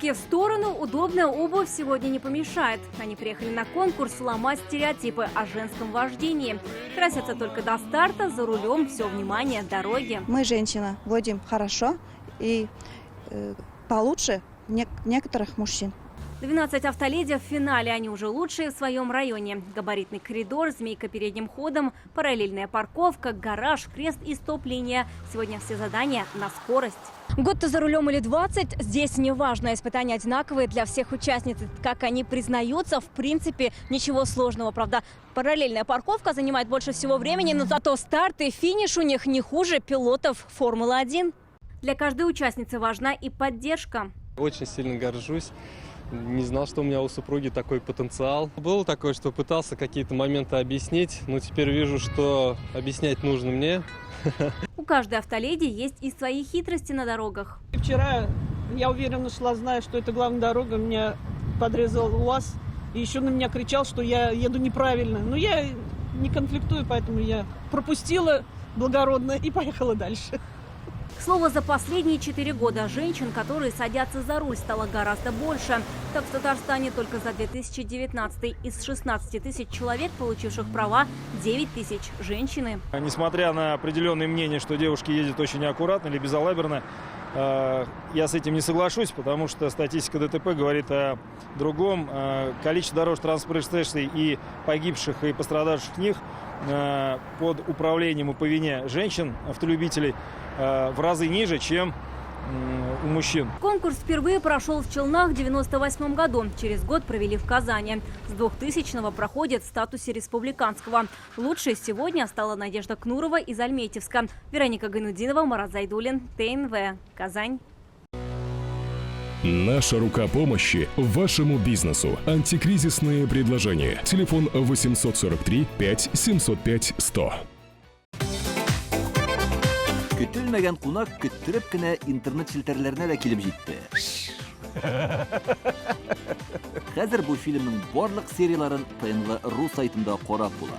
Шутки в сторону, удобная обувь сегодня не помешает. Они приехали на конкурс сломать стереотипы о женском вождении. Красятся только до старта, за рулем все внимание дороги. Мы, женщина, водим хорошо и получше некоторых мужчин. 12 автоледев в финале, они уже лучшие в своем районе. Габаритный коридор, змейка передним ходом, параллельная парковка, гараж, крест и стоп-линия. Сегодня все задания на скорость. Год-то за рулем или 20, здесь не важно. Испытания одинаковые для всех участниц. Как они признаются, в принципе, ничего сложного. Правда, параллельная парковка занимает больше всего времени, но зато старт и финиш у них не хуже пилотов Формулы-1. Для каждой участницы важна и поддержка. Очень сильно горжусь. Не знал, что у меня у супруги такой потенциал. Было такое, что пытался какие-то моменты объяснить, но теперь вижу, что объяснять нужно мне. У каждой автоледи есть и свои хитрости на дорогах. Вчера я уверенно шла, зная, что это главная дорога, меня подрезал УАЗ. И еще на меня кричал, что я еду неправильно. Но я не конфликтую, поэтому я пропустила благородно и поехала дальше. К слову, за последние 4 года женщин, которые садятся за руль, стало гораздо больше. Так, в Татарстане только за 2019 из 16 тысяч человек, получивших права, 9 тысяч – женщины. Несмотря на определенные мнения, что девушки ездят очень неаккуратно или безалаберно, я с этим не соглашусь, потому что статистика ДТП говорит о другом. Количество дорожно-транспортных происшествий и погибших, и пострадавших в них под управлением и по вине женщин, автолюбителей, в разы ниже, чем у мужчин. Конкурс впервые прошел в Челнах в 1998 году. Через год провели в Казани. С 2000-го проходит в статусе республиканского. Лучшей сегодня стала Надежда Кнурова из Альметьевска. Вероника Гайнудинова, Марат Зайдуллин, ТНВ, Казань. Наша рука помощи вашему бизнесу. Антикризисные предложения. Телефон 843 5 705 100. Көтелмәгән кунак көттүреп кенә интернет челтәрләренә дә килеп җитте. Хәзер бу фильмның барлык серияларын ТНВ.ру сайтында карап була.